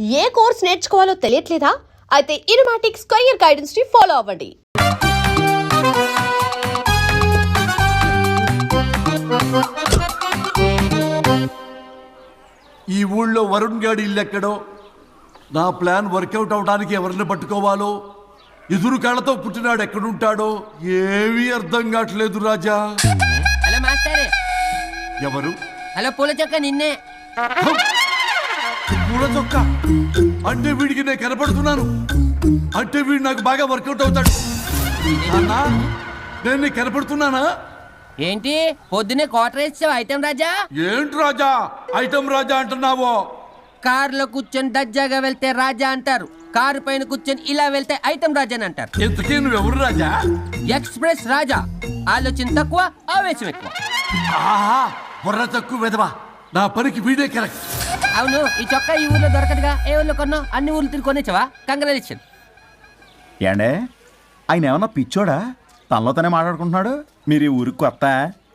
ఏ course నేర్చుకోవాలో తెలియట్లేదా? అయితే ఇనుమాటిక్స్ career guidance ని follow అవ్వండి. ఈ ఊళ్ళో వరుణ్ గాడి ఇల్లు ఎక్కడో, నా ప్లాన్ వర్కౌట్ అవడానికి ఎవరిని పట్టుకోవాలో, ఎదురు కాళ్ళతో పుట్టినాడు ఎక్కడుంటాడో ఏమీ అర్థం కావట్లేదు రాజా. Hello master. ఎవరు? హలో పూల చొక్క నిన్నే. పూల చొక్క అంటే వీడికి నేను కనపడుతున్నాను, అంటే వీడు నాకు బాగా వర్కౌట్ అవుతాడు. అన్నా నేను నీకు కనపడుతున్నానా? ఏంటి పొద్దునే క్వార్టర్ వేసావు ఐటమ్ రాజా? ఏంటి రాజా ఐటమ్ రాజా అంటున్నావో? కారులో కూర్చొని దజ్జాగా వెళ్తే రాజా అంటారు, కారు పైన కూర్చొని ఇలా వెళ్తే ఐటమ్ రాజా అని అంటారు. ఇంతకీ నువ్వెవరు రాజా? ఎక్స్ప్రెస్ రాజా. ఆలోచన తక్కువ, ఆవేశం ఎక్కువ. ఆహా, బుర్ర తక్కువ వెదవా. నా పనికి వీడే కరెక్ట్. అవును, ఈ చొక్కా ఈ ఊర్లో దొరకదుగా. ఏ ఊర్లో కొన్నావు? అన్ని ఊర్లు తిరిగి కొనేచ్చావా? కంగ్రాచులేషన్. ఏండే ఆయన ఏమన్నా పిచ్చోడా? తనలో తనే మాట్లాడుకుంటున్నాడు. మీరు ఈ ఊరికి కొత్త,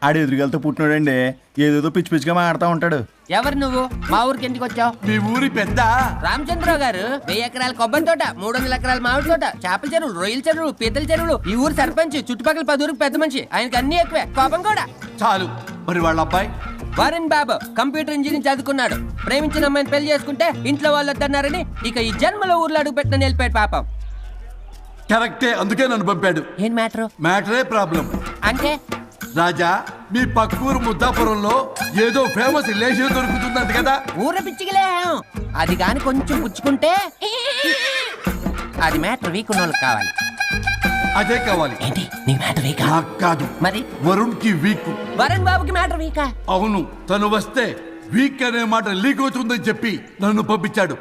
ఆడు ఎదురుగలతో పుట్టినాడండి. ఏదేదో పిచ్చి పిచ్చిగా మాట్లాడుతూ ఉంటాడు. ఎవరు నువ్వు? మా ఊరికి ఎందుకు వచ్చావు? మీ ఊరి పెద్ద రామచంద్రరావు గారు 1000 ఎకరాల కొబ్బరి తోట, 300 ఎకరాల మామిడి తోట, చేపల చెరువులు, రొయ్యల చెరువులు, పీతల చెరువులు. ఈ ఊరు సర్పంచ్, చుట్టుపక్కల 10 ఊరికి పెద్ద మనిషి. ఆయనకి అన్ని ఎక్కువే, కోపం కూడా. చాలు. మరి వాళ్ళ అబ్బాయి వరుణ్ బాబు కంప్యూటర్ ఇంజనీరింగ్ చదువుకున్నాడు. ప్రేమించిన అమ్మాయిని పెళ్లి చేసుకుంటే ఇంట్లో వాళ్ళు వద్దన్నారని ఇక ఈ జన్మలో ఊర్లో అడుగు పెట్టిన నిలిపాడు పాపం. కరెక్టే, అందుకే నన్ను పంపాడు. ఏం మ్యాటర్? మ్యాటరే ప్రాబ్లం. అంటే రాజా, మీ పక్కూరు ముద్దాపురంలో ఏదో ఫేమస్ రిలేషన్ దొరుకుతుందంట కదా? ఊర పిచ్చికిలే. అది గాని కొంచెం పుచ్చుకుంటే అది మ్యాటర్ వీక్ ఉన్న వాళ్ళకి కావాలి. అదే కావాలి. ఏంటి నీ మ్యాటర్ వీకా? నాకు కాదు, మరి వరుణ్ కి వీక్. వరుణ్ బాబుకి మ్యాటర్ వీకా? అవును, తను వస్తే వీక్ అనే మాట లీక్ అవుతుందని చెప్పి నన్ను పంపించాడు.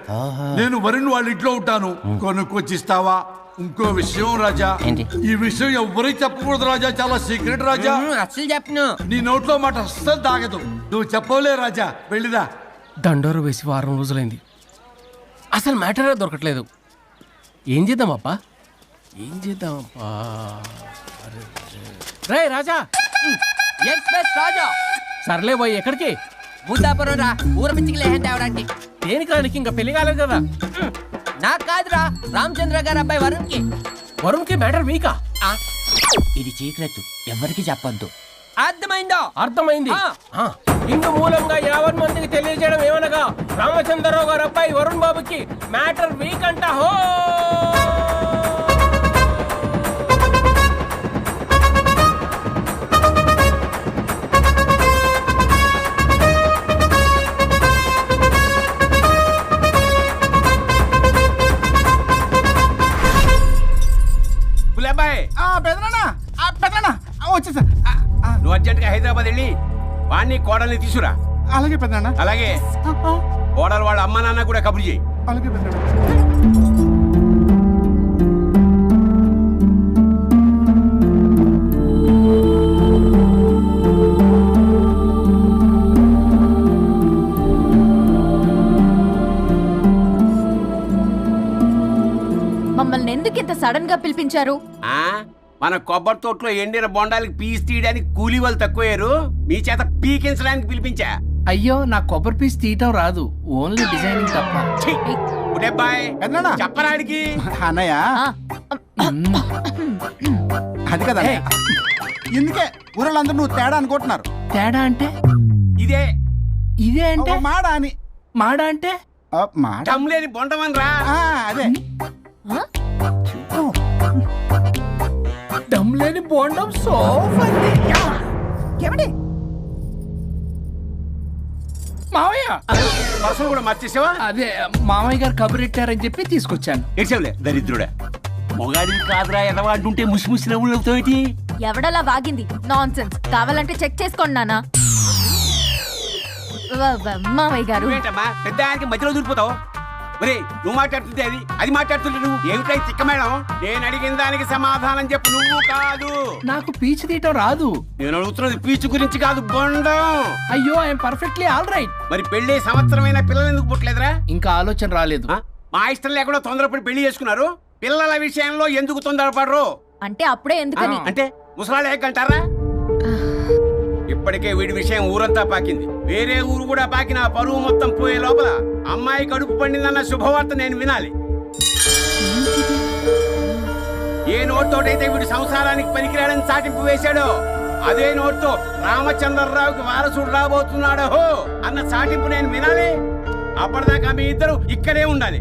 నేను వరుణ్ వాళ్ళ ఇంట్లో ఉంటాను, కొనుక్కొచ్చిస్తావా? ఇంకో విషయం రాజా, ఏంటి? ఈ విషయం ఎవరికి చెప్పకూడదు రాజా, చాలా సీక్రెట్ రాజా. అస్సలు చెప్పను. నీ నోట్లో మాట అస్సలు తాగదు. నువ్వు చెప్పవలే రాజా, వెళ్ళిరా. దండోరు వేసి వారం రోజులైంది, అసలు మ్యాటరే దొరకట్లేదు. ఏం చేద్దామప్పా? రే రాజా. ఎక్స్ప్రెస్ రాజా. సర్లే పోయి ఎక్కడికి? ముద్దాపురం రా, ఊర పిచ్చికిలే తేవడానికి. దేనికి రానికి? ఇంకా పెళ్లి కాలేదు కదా. నాకు కాదురా, రామచంద్ర గారు అబ్బాయి వరుణ్ కి. వరుణ్కి మ్యాటర్ వీకా? ఇది సీక్రెట్, ఎవరికి చెప్పొద్దు. అర్థమైందో? అర్థమైంది. ఇందు మూలంగా 50 మందికి తెలియజేయడం ఏమనగా, రామచంద్రరావు గారు అబ్బాయి వరుణ్ బాబుకి మ్యాటర్ వీక్ అంట. హో వచ్చేసా. నువ్వు అర్జెంట్గా హైదరాబాద్ వెళ్ళి వాణ్ణి కోడల్ని తీసుకురా. అలాగే పెద్దనా. అలాగే కోడలు వాళ్ళ అమ్మ నాన్న కూడా కబురు చేయి. అలాగే పెద్దనా. మమ్మల్ని ఎందుకు ఇంత సడన్ గా పిలిపించారు? మన కొబ్బరి తోటలో ఎండిన బొండాలకి పీస్ తీయడానికి కూలీ వాళ్ళు తక్కువయ్యారు, మీ చేత పీకించడానికి పిలిపించా. అయ్యో, నా కొబ్బరి పీస్ తీయటం రాదు, ఓన్లీ డిజైనింగ్ తప్ప. చెప్పరాడికి. అన్నయ్య అది కదా, ఇందుకే ఊరలందరూ నువ్వు తేడా అనుకుంటున్నారు. తేడా అంటే? ఇదే ఇదే అంటే మాడా అని. మాడా అంటే లేని బొండమని రా. అదే దమ్ లేని బోండం. ఏమండి మావయ్య పర్సలు కూడా మార్చేసావా? అదే మామయ్య గారు కబురెట్టారని చెప్పి తీసుకొచ్చాను. ఏడ్చావులే దరిద్రుడా. మొగాడి కాదురా ఎదవా అంటుంటే ముసిముసి నవ్వులు అవుతావేటి? ఎవడలా వాగింది? నాన్సెన్స్. కావాలంటే చెక్ చేసుకోండి నాన్న. మామయ్య గారు ఏంటమ్మా పెద్ద ఆయనకి మధ్యలో దూరిపోతావు? ఒరే, నువ్వు మాట్లాడుతుంటే అది మాట్లాడుతుంటే నువ్వు ఏమిటై తిక్క మేడం? నేను అడిగిన దానికి సమాధానం చెప్పు. నువ్వు కాదు. నాకు పీచ్ తీయటం రాదు. నేను అడుగుతున్నది పీచు గురించి కాదు, బొండం. అయ్యో, ఐఎమ్ పర్ఫెక్ట్లీ ఆల్ రైట్. మరి పెళ్లి సంవత్సరమైన పిల్లలు ఎందుకు పుట్టలేదురా? ఇంకా ఆలోచన రాలేదు. మా ఇష్టం లేకుండా తొందరపడి పెళ్లి చేసుకున్నారు. పిల్లల విషయంలో ఎందుకు తొందరపడరు? అంటే అప్పుడే ఎందుకని? అంటే ముసలాళ్ళు ఏకంటారా? ఇప్పటికే వీడి విషయం ఊరంతా పాకింది. వేరే ఊరు కూడా పాకిన పరువు మొత్తం పోయే లోపల అమ్మాయి కడుపు పండిందన్న శుభవార్త నేను వినాలి. ఏ నోట్తోటైతే వీడు సంసారానికి పనికిరాడని చాటింపు వేశాడో అదే నోట్తో రామచంద్రరావుకి వారసుడు రాబోతున్నాడో అన్న చాటింపు నేను వినాలి. అప్పటిదాకా మీ ఇద్దరు ఇక్కడే ఉండాలి.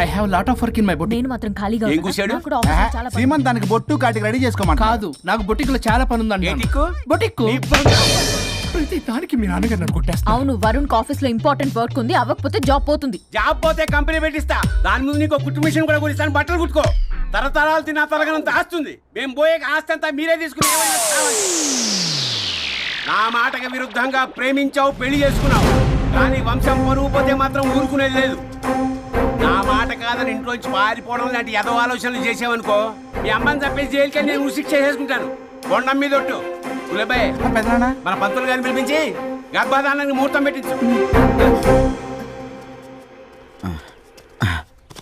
I have lot of work in my boutique. నేను మాత్రం ఖాళీగా ఏం ఉన్నా. కూశాడు? నాకు కూడా ఆఫీస్లో చాలా పని. సీమంత్ దానికి బొట్టు కాటికి రెడీ చేసుకోమంట. కాదు, నాకు బొటిక్ లో చాలా పని ఉందండి. ఏ టిక్కు? బొటిక్ నీ బొంద. ప్రతి దానికి మీ నాన్నగారు నన్ను కొట్టేస్తా. అవును, వరుణ్ ఆఫీస్ లో ఇంపార్టెంట్ వర్క్ ఉంది, అవ్వకపోతే జాబ్ పోతుంది. జాబ్ పోతే కంపెనీ పెట్టిస్తా. దాని ముందు నీకు కుట్టు మిషన్ కూడా కుడిస్తాను. బట్టలు కుట్టుకో. తరతరాలు తిన్న తరగనంత ఆస్తుంది. మేము పోయే ఆస్తి అంతా మీరే తీసుకుని ఏమైనా కావాలి. నా మాటకి విరుద్ధంగా ప్రేమించావు, పెళ్లి చేసుకున్నావు, కానీ వంశం పరువు పోతే మాత్రం ఊరుకునేది లేదు. నా మాట కాదని ఇంట్లోంచి పారిపోవడం లాంటి ఎదవ ఆలోచనలు చేసావనుకో, మీ అమ్మని చంపేసి జైలుకి నేను శిక్ష చేసుకుంటాను. కొండం మీద ఒట్టు. కులబాయ్, పెద్దనా మన పంతులు గారిని పిలిపించి గర్భాధానానికి ముహూర్తం పెట్టించు.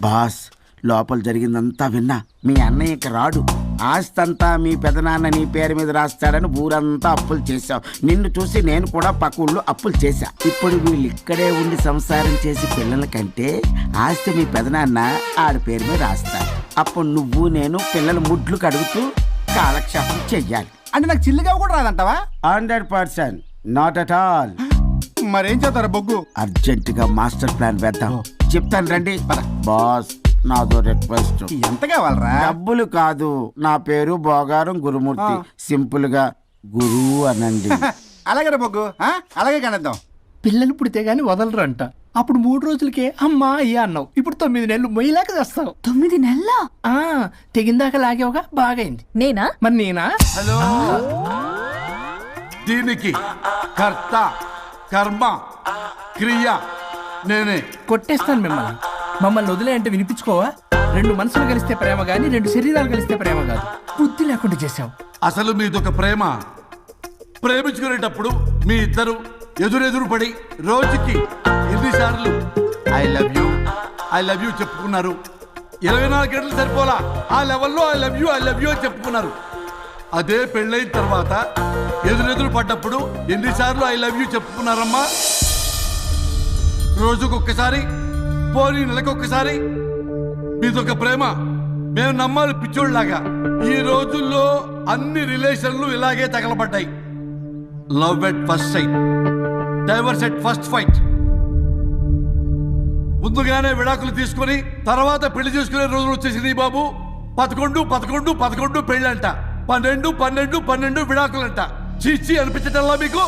బాస్, లోపల జరిగిందంతా విన్నా. మీ అన్నయ్యకి రాడు, ఆస్తంతా మీ పెదనాన్న నీ పేరు మీద రాస్తాడని ఊరంతా అప్పులు చేశావు. నిన్ను చూసి నేను కూడా పక్క ఊళ్ళో అప్పులు చేశా. ఇప్పుడు వీళ్ళు ఇక్కడే ఉండి సంసారం చేసి పిల్లల కంటే ఆస్తి మీ పెదనాన్న ఆడి పేరు మీద రాస్తాడు. అప్పుడు నువ్వు నేను పిల్లల ముడ్లు కడుగుతూ కాలక్షేపం చెయ్యాలి. అంటే నాకు చిల్లిగా కూడా రాదంటావా? 100%, నాట్ అట్ ఆల్. మరేం చేస్తారా బొగ్గు? అర్జెంటుగా మాస్టర్ ప్లాన్ వేద్దాం. చెప్తాను రండి. బాస్, నాదో రిక్వెస్ట్. ఎంత కావాలరా? డబ్బులు కాదు, నా పేరు బోగారం గురుమూర్తి. సింపుల్ గా గురు అనండి. అలాగే బొగ్గు, అలాగే కనేద్దాం. పిల్లలు పుడితే గానీ వదలరు అంట. అప్పుడు 3 రోజులకే అమ్మా అయ్యా అన్నావు. ఇప్పుడు 9 నెలలు మొయ్యలాక చేస్తావు. 9 నెలల తెగిందాక లాగేవగా బాగైంది. నేనా? మరి నేనా? హలో, దీనికి కర్త కర్మ క్రియ నేనే. కొట్టేస్తాను మిమ్మల్ని. మమ్మల్ని వదిలే అంటే వినిపించుకోవా? 2 మనసులు కలిస్తే ప్రేమ గాని 2 శరీరాలు కలిస్తే ప్రేమ కాదు. బుద్ధి లేకుండా చేసావు. అసలు మీదొక ప్రేమ. ప్రేమించుకునేటప్పుడు మీ ఇద్దరు ఎదురెదురు పడి రోజుకి ఎన్నిసార్లు ఐ లవ్ యూ చెప్పుకున్నారు? 24 గంటలు సరిపోలా. ఆ లెవెల్లో ఐ లవ్ యూ అని చెప్పుకున్నారు. అదే పెళ్ళైన తర్వాత ఎదురెదురు పడ్డప్పుడు ఎన్నిసార్లు ఐ లవ్ యూ చెప్పుకున్నారమ్మా? రోజుకొక్కసారి, పోనీ నెలకొక్కసారి. మీదొక ప్రేమ. మేము నమ్మాలి పిచ్చోళ్ళలాగా. ఈ రోజుల్లో అన్ని రిలేషన్లు ఇలాగే తగలబడ్డాయి. Love at first sight, divorce at first fight. ముందుగానే విడాకులు తీసుకుని తర్వాత పెళ్లి చేసుకునే రోజులు వచ్చేసింది బాబు. 11 పెళ్ళంట, 12 విడాకులంట. చీచి అనిపించటల్లా మీకు?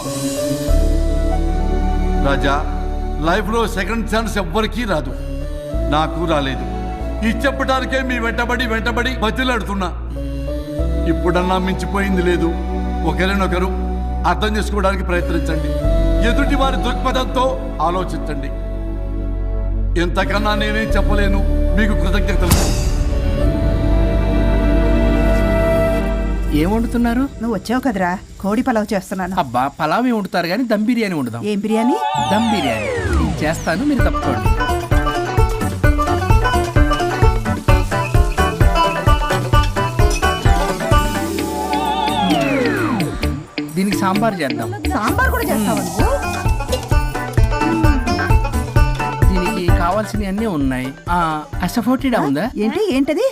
రాజా, లైఫ్ లో సెకండ్ ఛాన్స్ ఎవ్వరికీ రాదు. నాకు రాలేదు. ఈ చెప్పడానికే మీ వెంటబడి బతిలాడుతున్నా. ఇప్పుడన్నా మించిపోయింది లేదు. ఒకరినొకరు అర్థం చేసుకోవడానికి ప్రయత్నించండి. ఎదుటి వారి దృక్పథంతో ఆలోచించండి. ఎంతకన్నా నేనేం చెప్పలేను. మీకు కృతజ్ఞతలు. ఏం వండుతున్నారు? నువ్వు వచ్చావు కదరా, కోడి పలావ్ చేస్తున్నాను. అబ్బా, పలావ్ ఏం వండుతారు కానీ దమ్ బిర్యానీ వండుదాం. ఏం బిర్యానీ? దమ్ బిర్యానీ నేను చేస్తాను, మీరు తప్పుకోండి. దీనికి సాంబార్ చేద్దాం. సాంబార్ కూడా చేస్తావా నువ్వు? దీనికి కావాల్సినవి అన్నీ ఉన్నాయి. అసఫోటిడా ఉందా? ఏంటది?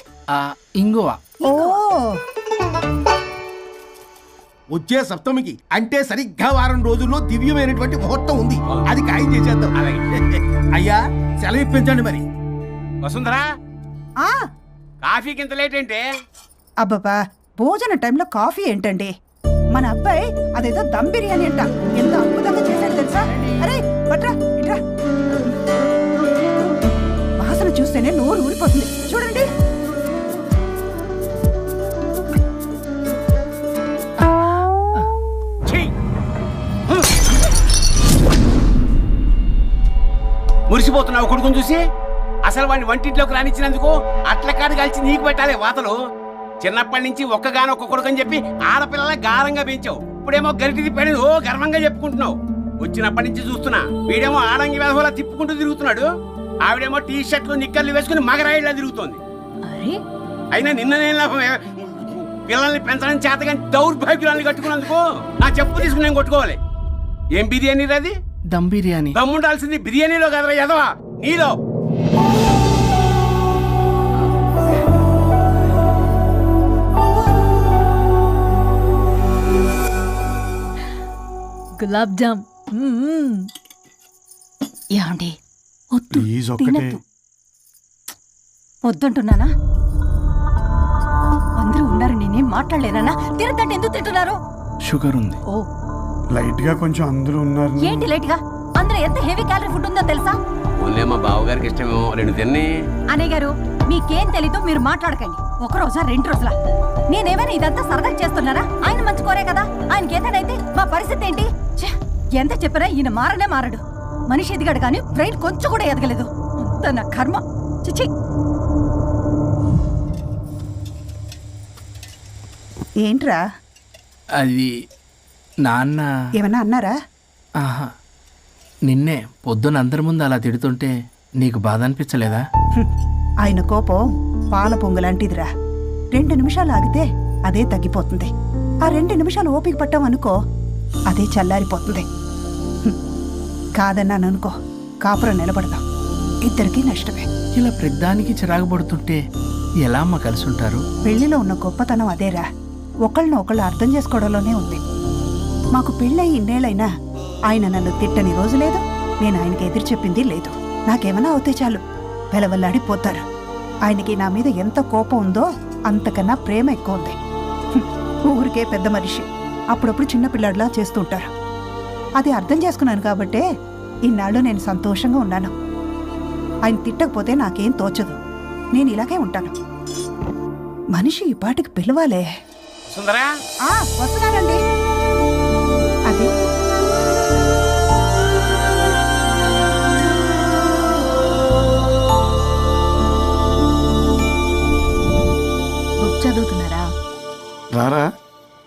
ఇంగువ. ఓ, వచ్చే సప్తమికి అంటే సరిగ్గా వారం రోజుల్లో దివ్యమైనటువంటి ముహూర్తం ఉంది. అది ఖాయం చేసేద్దాం. అయ్యా, సెలవు ఇప్పించండి మరి. వసుంధరా, ఆ, కాఫీకి ఇంత లేట్ ఏంటే? అబ్బబ్బా, భోజన టైంలో కాఫీ ఏంటండి? మన అబ్బాయి అదేదో దమ్ బిర్యానీ అంట, ఎంత అద్భుతంగా చేశాడు తెలుసా? అరే పట్రా, ఇట్రా. వాసన చూస్తేనే నోరు ఊరిపోతుంది. చూడండి. మురిసిపోతున్నావు కొడుకుని చూసి? అసలు వాడిని వంటింట్లోకి రానిచ్చినందుకు అట్ల కాడు కలిసి నీకు పెట్టాలి వాతలు. చిన్నప్పటి నుంచి ఒక్కగానొక్క కొడుకు అని చెప్పి ఆడపిల్లల గారంగా పెంచావు. ఇప్పుడేమో గరిటి తిప్పాడు ఓ గర్వంగా చెప్పుకుంటున్నావు. వచ్చినప్పటి నుంచి చూస్తున్నా, వీడేమో ఆడంగి వెధవలా తిప్పుకుంటూ తిరుగుతున్నాడు. ఆవిడేమో టీ షర్ట్లు నిక్కర్లు వేసుకుని మగరాయిలా తిరుగుతోంది. అయినా నిన్న నేను లాభం, పిల్లల్ని పెంచడం చేత కానీ దౌర్భాగ్యురాన్ని కట్టుకున్నందుకు నా చెప్పు తీసుకుని నేను కొట్టుకోవాలి. ఏం బిర్యానీ అది? దమ్ బిర్యానీ. దమ్ముండాల్సింది బిర్యానీలో కదరా ఎదవా, నీలో. గులాబ్ జామ్. ఏమండి వద్దు, తినద్దు. వద్దంటున్నానా? అందరూ ఉన్నారు, నేనేం మాట్లాడలేనా? తినద్దంటే ఎందుకు తింటున్నారు? షుగర్ ఉంది. ఓ లైట్ గా కొంచెం అందరూ ఉన్నారు. ఏంటి లైట్ గా? అందులో ఎంత హెవీ క్యాలరీ ఫుడ్ ఉందో తెలుసా? ఓన్లీ మా బావగారికి ఇష్టమేమో, 2 తిన్ని. అన్నయ్య గారు, మీకేం తెలీదు, మీరు మాట్లాడకండి. 1 రోజా 2 రోజులా? నేనేమైనా ఇదంతా సరదా చేస్తున్నారా? ఆయన మంచి కోరే కదా. ఆయనకి ఏదైతే మా పరిస్థితి ఏంటి? ఛే, ఎంత చెప్పినా ఈయన మారనే మారడు. మనిషి ఎదిగాడు కానీ బ్రెయిన్ కొంచెం కూడా ఎదగలేదు. అంత నా కర్మ. చిచి. ఏంట్రా? అది నాన్న. ఏమన్నా అన్నారా? ఆహా, నిన్నే పొద్దున అందరి ముందు అలా తిడుతుంటే నీకు బాధ అనిపించలేదా? ఆయన కోపం పాల పొంగులాంటిదిరా. 2 నిమిషాలు ఆగితే అదే తగ్గిపోతుంది. ఆ 2 నిమిషాలు ఓపిక పట్టామనుకో, అదే చల్లారిపోతుంది. కాదన్నాననుకో, కాపురం నిలబడదాం. ఇద్దరికీ నష్టమే. ఇలా ప్రతిదానికి చిరాకు పడుతుంటే ఎలా అమ్మ కలిసి ఉంటారు? పెళ్లిలో ఉన్న గొప్పతనం అదేరా, ఒకళ్ళని ఒకళ్ళు అర్థం చేసుకోవడంలోనే ఉంది. మాకు పెళ్ళయి ఇన్నేళ్ళైనా ఆయన నన్ను తిట్టని రోజు లేదు, నేను ఆయనకి ఎదురు చెప్పింది లేదు. నాకేమన్నా అవుతే చాలు వెలవల్లాడిపోతారు. ఆయనకి నా మీద ఎంత కోపం ఉందో అంతకన్నా ప్రేమ ఎక్కువ ఉంది. ఊరికే పెద్ద మనిషి, అప్పుడప్పుడు చిన్నపిల్లాడిలా చేస్తుంటారు. అది అర్థం చేసుకున్నాను కాబట్టే ఇన్నాళ్ళు నేను సంతోషంగా ఉన్నాను. ఆయన తిట్టకపోతే నాకేం తోచదు, నేను ఇలాగే ఉంటాను. మనిషి ఈ పాటికి పిలవాలే. సుందరా, వస్తున్నానండి. అది బుక్ చదువుతున్నారా? రారా,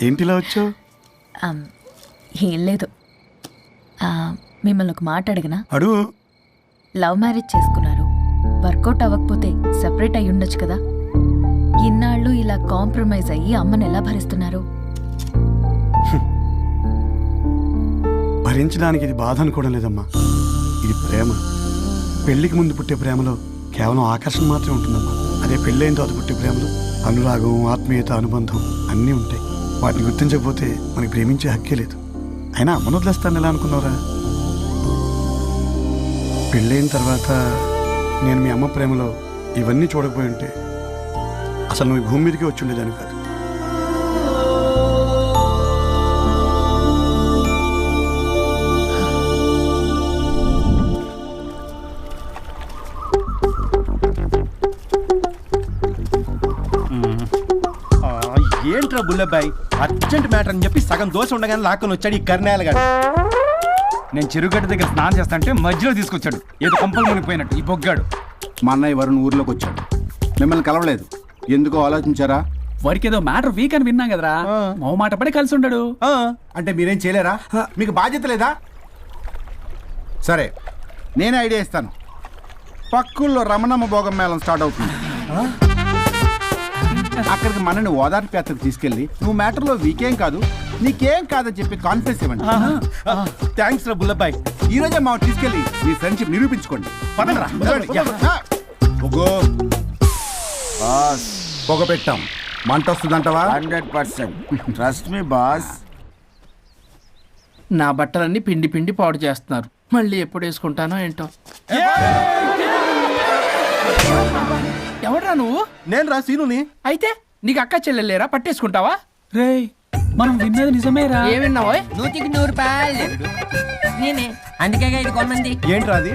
ఏంటిలా వచ్చావు? ఏం లేదు, మిమ్మల్ని ఒక మాట అడిగినా? అడుగు. లవ్ మ్యారేజ్ చేసుకున్నారు, వర్కౌట్ అవ్వకపోతే సెపరేట్ అయి ఉండొచ్చు కదా. ఇన్నాళ్ళు ఇలా కాంప్రమైజ్ అయ్యి అమ్మని ఎలా భరిస్తున్నారు? భరించడానికి ఇది బాధ అనుకోవడం లేదమ్మా, ఇది ప్రేమ. పెళ్లికి ముందు పుట్టే ప్రేమలో కేవలం ఆకర్షణ మాత్రమే ఉంటుందమ్మా. అదే పెళ్ళైన తర్వాత పుట్టే ప్రేమలో అనురాగం, ఆత్మీయత, అనుబంధం అన్నీ ఉంటాయి. వాటిని గుర్తించకపోతే మనకి ప్రేమించే హక్కే లేదు. అయినా అమ్మను వదిలేస్తాను ఎలా అనుకున్నారా? పెళ్ళైన తర్వాత నేను మీ అమ్మ ప్రేమలో ఇవన్నీ చూడకపోయి ఉంటే అసలు నువ్వు ఈ భూమి మీదకే వచ్చి ఉండేదాన్ని కాదు. ఏంట్రా బుల్లబ్బాయి, అర్జెంట్ మ్యాటర్ అని చెప్పి సగం దోశ ఉండగానే లాక్కొని వచ్చాడు ఈ కర్ణాలగాడు. నేను చెరుగడ్డ దగ్గర స్నానం చేస్తాంటే మధ్యలో తీసుకొచ్చాడు, ఏదో కొంపలు మునిగిపోయినట్టు ఈ బొగ్గాడు. మా అన్నయ్య వరుణ్ ఊర్లోకి వచ్చాడు, మిమ్మల్ని కలవలేదు. ఎందుకో ఆలోచించారా? వాడికి ఏదో మ్యాటర్ వీక్ అని విన్నాం కదరా, మాట పడి కలిసి ఉండడు. అంటే మీరేం చేయలేరా? మీకు బాధ్యత లేదా? సరే, నేనే ఐడియా ఇస్తాను. పక్కుల్లో రమణమ్మ భోగం మేళం స్టార్ట్ అవుతుంది. అక్కడికి మనని ఓదార్పు యాత్రకు తీసుకెళ్ళి నువ్వు మ్యాటర్లో వీకేం కాదు, నీకేం కాదని చెప్పి కాన్ఫిడెన్స్ ఇవ్వండి. థ్యాంక్స్ రా బుల్లబ్బాయి. ఈ రోజే మా తీసుకెళ్ళి మీ ఫ్రెండ్షిప్ నిరూపించుకోండి. పొగ పెట్టాం, మంట వస్తుందంటవా? 100%. Trust me boss. నా బట్టలన్నీ పిండి పిండి పాడు చేస్తున్నారు, మళ్ళీ ఎప్పుడు వేసుకుంటానో ఏంటో. ఎవడ్రా నువ్వు? నేను రా సీనుని. అయితే నీకు అక్క చెల్లెలేరా, పట్టేసుకుంటావా? రేయ్, మనం విన్నది నిజమేరా. ఏ విన్నావా? 100కి 100 రూపాయలు నేనే, అందుకే ఇది కొమ్మంది. ఏంట్రా అది?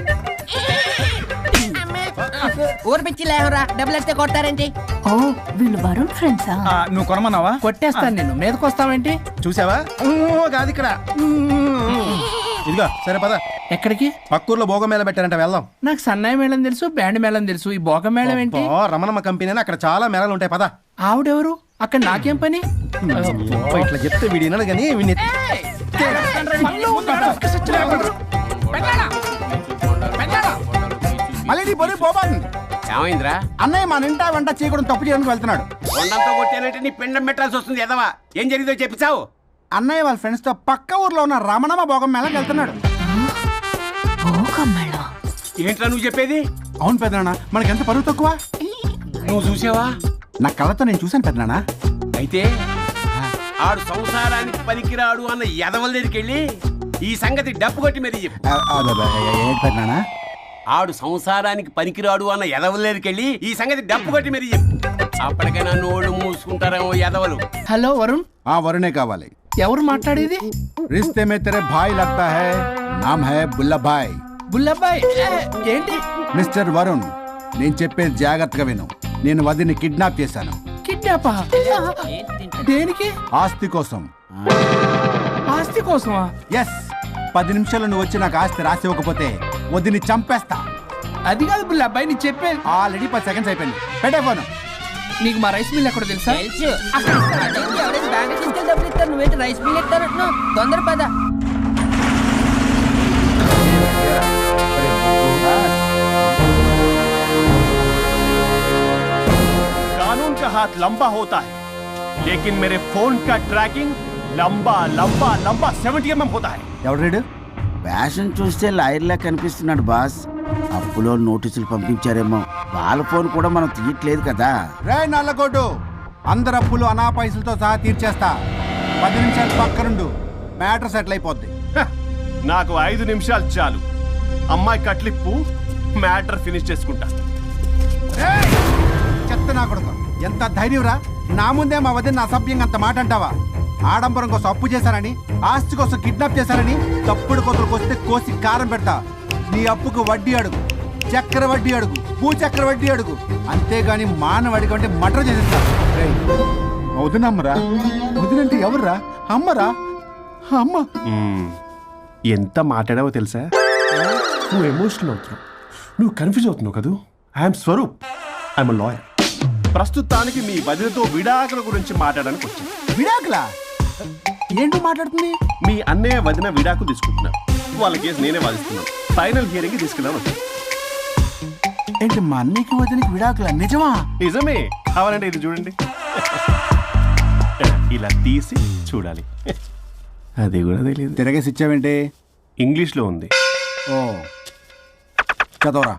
ఊరు పిచ్చి లేవరా, డబ్బులు వస్తే కొడతారేంటి? ఓ, వీళ్ళు వరుణ్ ఫ్రెండ్సా? నువ్వు కొనమన్నావా? కొట్టేస్తాను నేను, మీదకొస్తావేంటి? చూసావా? కాదు ఇక్కడ. ఇదిగో సరే పద. ఎక్కడికి? పక్కూర్లో భోగం మేళ పెట్టారంట, వెళ్దాం. నాకు సన్నాయి మేళం తెలుసు, బ్యాండ్ మేళం తెలుసు, ఈ బోగ మేళం ఏంటి? రమణమ్మ కంపెనీ అని అక్కడ చాలా మేళలు ఉంటాయి, పద. ఆవిడెవరు? అక్కడ నాకేం పని? ఇట్లా చెప్తే వీడి వినడు కానీ వీడిని మళ్ళీ నీ బొరి పోబాను. ఏమైందిరా? అన్నయ్య మన ఇంటా వెంట చీకడం తప్పు చేయడానికి వెళ్తున్నాడు. కొండంతో కొట్టానంటే నీ పిండం పెట్టాల్సి వస్తుంది ఎదవా. ఏం జరిగిందో చెప్పిచావు. అన్నయ్య వాళ్ళ ఫ్రెండ్స్ తో పక్క ఊర్లో ఉన్న రమణమ్మ భోగం మేళకి వెళ్తున్నాడు. ఏంట్రా నువ్వు చెప్పేది? అవును పెద్దనాన్న, మనకి ఎంత పరువు తక్కువ. నువ్వు చూసావా? నా కళ్ళతో నేను చూశాను పెద్దనాన్న. అయితే ఆడు సంసారానికి పనికిరాడు అన్న ఎదవల దగ్గరికి వెళ్ళి ఈ సంగతి డప్పు కొట్టి మరి చెప్పు. ఏంటి పెద్దనాన్న? ఆడు సంసారానికి పనికిరాడు అన్న ఎదవల దగ్గరికి వెళ్ళి ఈ సంగతి డప్పు కొట్టి మరి చెప్పు. అప్పటికైనా నోళ్ళు మూసుకుంటారేమో ఎదవలు. హలో వరుణ్. వరుణే కావాలి. ఎవరు మాట్లాడేది? रिश्ते में तेरे भाई लगता है, नाम है बुल्ला भाई. బుల్లబ్బాయ్ ఏంటి? మిస్టర్ వరుణ్, నేను చెప్పేది జాగ్రత్తగా విను. నేను వదిని కిడ్నాప్ చేశాను. కిడ్నాపా? దేనికి? ఆస్తి కోసం. ఆస్తి కోసమా? ఎస్. 10 నిమిషాలు నువ్వు వచ్చి నాకు ఆస్తి రాసి ఇవ్వకపోతే వదిని చంపేస్తా. అది కాదు బుల్లబ్బాయ్, నీ చెప్పేది. ఆల్రెడీ 10 సెకండ్స్ అయిపోయింది. పెట్టే ఫోను. నీకు మా రైస్ మిల్ ఎక్కడ తెలుసా? తెలుసు. ఎవరైనా బ్యాంక్ తీసుకెళ్ళి డబ్బులు ఇస్తారు, నువ్వేంటి రైస్ మిల్ ఇస్తారంటున్నావు? తొందర పద. कानून का हाथ लंबा होता है, लेकिन मेरे फोन का ट्रैकिंग लंबा लंबा लंबा 70 mm होता है. ఎవడు ఫ్యాషన్ చూస్తే లాయర్లా కనిపిస్తున్నాడు బాస్. అప్పులో నోటీసులు పంపించారేమో. వాళ్ళ ఫోన్ కూడా మనం తీయట్లేదు కదా. రే నల్లగొడ్డు, అందరు అప్పులు అనా పైసలతో సహా తీర్చేస్తా. 10 నిమిషాలు పక్కనుండు, మ్యాటర్ సెటిల్ అయిపోద్ది. నాకు 5 నిమిషాలు చాలు. అమ్మాయి కట్లిప్పు, మ్యాటర్ ఫినిష్ చేసుకుంటా. చెత్త నా కొడుకు, ఎంత ధైర్యంరా! నా ముందే మా వదిన అసభ్యంగా అంత మాట అంటావా? ఆడంబరం కోసం అప్పు చేశారని, ఆస్తి కోసం కిడ్నాప్ చేశారని తప్పుడు కొతులకు వస్తే కోసి కారం పెడతా. నీ అప్పుకు వడ్డీ అడుగు, చక్కెర వడ్డీ అడుగు, భూచక్ర వడ్డీ అడుగు. అంతేగాని మానవ అడిగి అంటే మటర్ చేసేస్తా. వదినమ్మరా? వదినంటే ఎవర్రా? అమ్మరా? అమ్మ. ఎంత మాట్లాడావో తెలుసా? నువ్వు ఎమోషనల్ అవుతున్నావు, నువ్వు కన్ఫ్యూజ్ అవుతున్నావు కదూ. I'm Swaroop, I'm lawyer. ప్రస్తుతానికి మీ వదినతో విడాకుల గురించి మాట్లాడడానికి వచ్చాను. విడాకులా? ఏంటో మాట్లాడుతుంది? మీ అన్నయ్య వదిన విడాకులు తీసుకుంటున్నారు. వాళ్ళ కేసు నేనే వాదిస్తున్నాను. ఫైనల్ హియరింగ్ తీసుకెళ్ళాను వచ్చాను. ఏంటి మా అన్నయ్యకి వదినకి విడాకులా? నిజమా? నిజమే. కావాలంటే ఇది చూడండి. ఇలా తీసి చూడాలి. అది కూడా తెలియదు. తిరగేసి ఇచ్చావేంటి? ఇంగ్లీష్లో ఉంది. ఓ, చదవరా.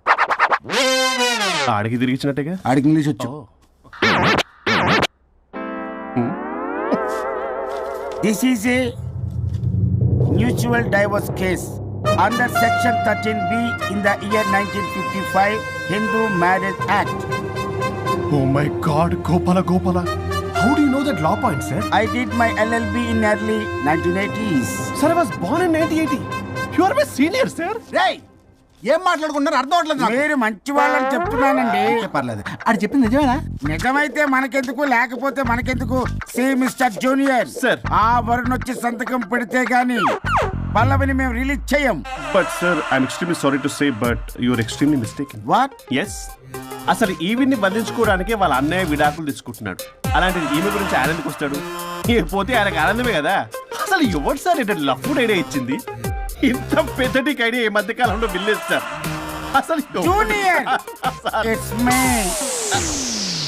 ఆడికి తిరిగిచ్చినట్టుగా. ఆడికి ఇంగ్లీష్ వచ్చు. This is a mutual divorce case under section 13B in the year 1955 Hindu Marriage Act. Oh my God, Gopala. How do you know that law point, sir? I did my LLB in early 1980s. Sir, I was born in 1980. You are my senior, sir. రేయ్, ఏం మాట్లాడుకున్నారు అర్థం అవట్లేదు నాకు. మీరు మంచి వాళ్ళని చెప్తున్నానండి. పర్లేదు. అది చెప్పింది నిజమేనా? నిజమైతే మనకెందుకు, లేకపోతే మనకెందుకు? See mister junior Sir. ఆ వరుణ్ వచ్చి సంతకం పెడితే గాని పల్లవిని మేము రిలీజ్ చేయం. But sir, I'm extremely sorry to say, but you are extremely mistaken. What? Yes. అసలు ఈవిని బంధించుకోవడానికే వాళ్ళ అన్నయ్య విడాకులు తీసుకుంటున్నాడు. అలాంటిది ఈమె గురించి ఆయన ఎందుకు వస్తాడు? పోతే ఆయనకు ఆనందమే కదా. అసలు ఎవరు సార్ ఏంటంటే లఫ్డ్ ఐడియా ఇచ్చింది? ఇంత పెద్దటికి ఐడియా ఈ మధ్య కాలంలో విల్లేస్తారు. అసలు జూనియర్, ఇట్స్ మీ.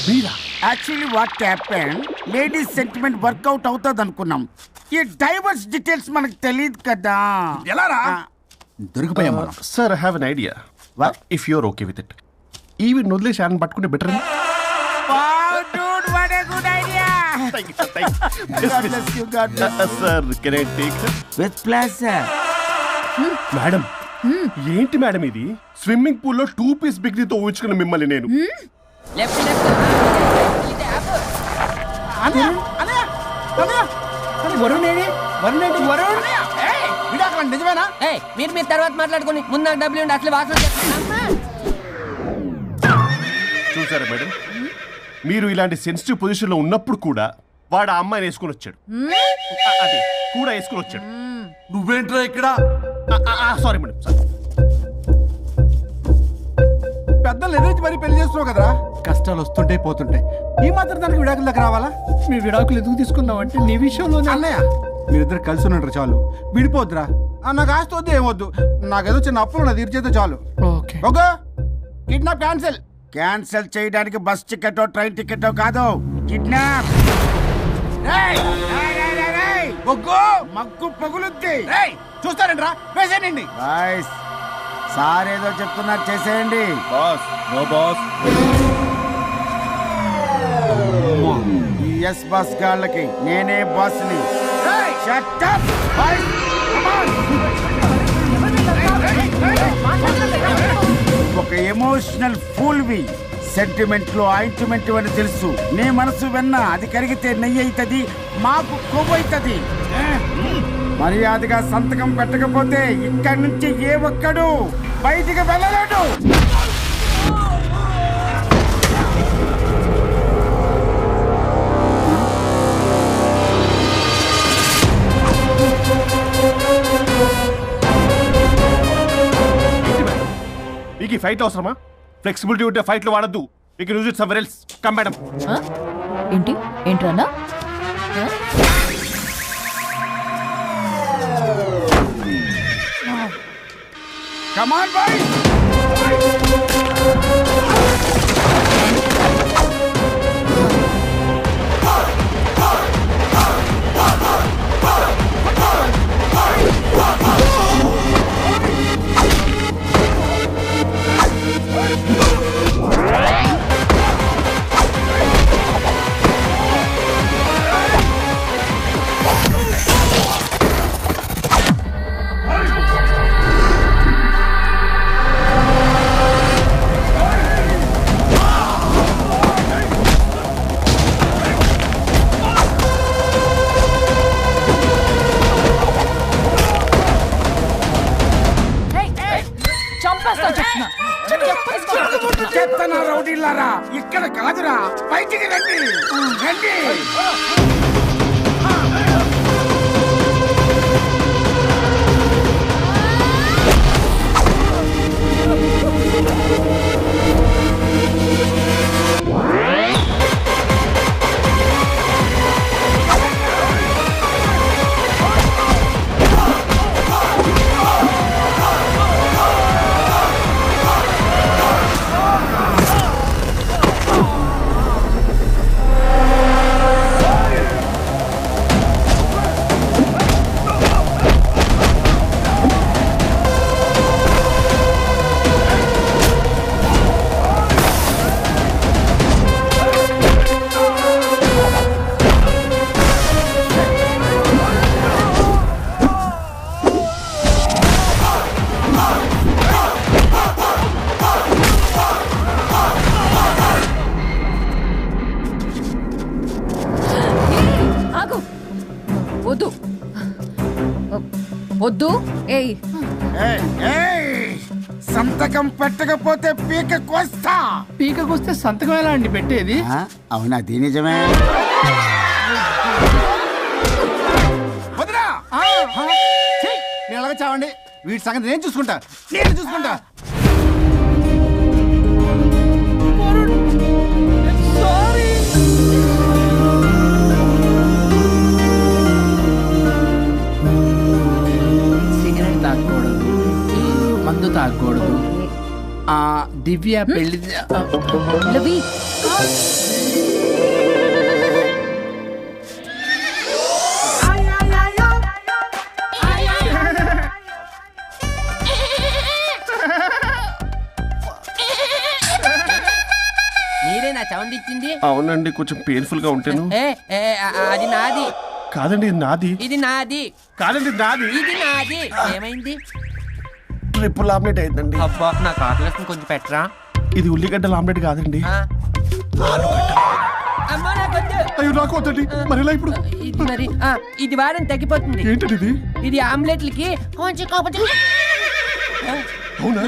మీరా? Actually what happen, ladies sentiment work out అవుతుంది అనుకున్నాం. ఈ డైవర్స్ డీటెయిల్స్ మనకు తెలియదు కదా. ఎలా రా? దొరికిపోయాం మనం. Sir, I have an idea. If your okay with it, ఈవిని వదిలేసి ఆయన పట్టుకుంటే better. Sir, can I take with pleasure. Madam, ఏంటి మేడం ఇది? స్విమ్మింగ్ పూల్ లో 2 పీస్ బిగ్నీతో ఊహించుకున్న మిమ్మల్ని నేను. లెఫ్ట్ వరుణ్ విడాకులు నిజమేనా? మీరు తర్వాత మాట్లాడుకుని ముందు నాకు డబ్బులు ఉండి అసలు వాసన చూసారా మేడం, మీరు ఇలాంటి సెన్సిటివ్ పొజిషన్ లో ఉన్నప్పుడు కూడా వాడు ఆ అమ్మాయిని వేసుకుని వచ్చాడు. అది కూడా వేసుకుని వచ్చాడు. నువ్వేంట్రా ఇక్కడ? Sorry madam, sorry. పెద్దలు ఎదురు మరి పెళ్లి చేస్తున్నావు కదరా. కష్టాలు వస్తుంటే పోతుంటాయి. ఈ మాత్రం దానికి విడాకుల దగ్గర రావాలా? మీ విడాకులు ఎందుకు తీసుకున్నావు అంటే నీ విషయంలో అన్నయ్య, మీరిద్దరు కలిసి ఉన్నట్టు చాలు, విడిపోద్దురా. నాకు ఆస్తి వద్దు, ఏమొద్దు. నాకేదో చిన్న అప్పులు నా తీర్చేదో చాలు. Okay. Okay, kidnap cancel. Cancel చేయడానికి బస్ టికెటో ట్రైన్ టికెటో కాదు, కిడ్నాప్. మగ్గు పగులుద్ది. చూస్తారంట్రా, వేసేయండి. బాయ్స్, సార్ ఏదో చెప్తున్నారు, చేసేయండి. Boss no boss. ఈ ఎస్ బస్ గాళ్ళకి నేనే బాస్ని. Shut up, boys. Come on. ఒక ఎమోషనల్ ఫూల్వి. సెంటిమెంట్ లో ఆయింట్మెంట్ అని తెలుసు. నీ మనసు వెన్న, అది కరిగితే నెయ్యి అవుతుంది, మాకు కొవ్వు అవుతుంది. మర్యాదగా సంతకం పెట్టకపోతే ఇక్కడి నుంచి ఏ ఒక్కడు బయటికి వెళ్ళలేడు. మీకు ఈ ఫైట్ అవసరమా? ఫ్లెక్సిబిలిటీ ఉంటే ఫైట్లు వాడద్దు. మీకు use it somewhere else. Come madam. ఏంటి ఏంట్రన్నా? Come on, boys. చెత్తన రౌడీలారా, ఇక్కడ కాదురా, బయటికి రండి రండి. వద్దు వద్దు. ఏయ్ సంతకం పెట్టకపోతే పీక కోస్తా. పీకకొస్తే సంతకం ఎలా అండి పెట్టేది? అవునా, అది నిజమే. వదినా, నేను ఎలాగ చావండి, వీటి సంగతి నేను చూసుకుంటా. సిగరెట్ తాగకూడదు, మందు తాగకూడదు. దివ్య పెళ్లి మీరే నా సౌండ్ ఇచ్చింది? అవునండి, కొంచెం పెయిన్ఫుల్ గా ఉంటాను. అది నాది కాదండి, ఇది నాది. ఇది నాది కాదండి, నాది. ఇది నాది. ఏమైంది? ట్రిపుల్ ఆమ్లెట్ అయిందండి. అబ్బా, నాకు ఆకలిస్తుంది, కొంచెం పెట్టరా. ఇది ఉల్లిగడ్డల ఆమ్లెట్ కాదండి. అమ్మా, నాకొద్దు. అయ్యో, నాకు వద్దండి. మరి ఎలా ఇప్పుడు? ఇది మరి ఇది వారం తగ్గిపోతుంది. ఏంటది ఇది? ఇది ఆమ్లెట్లకి కొంచెం అవునా?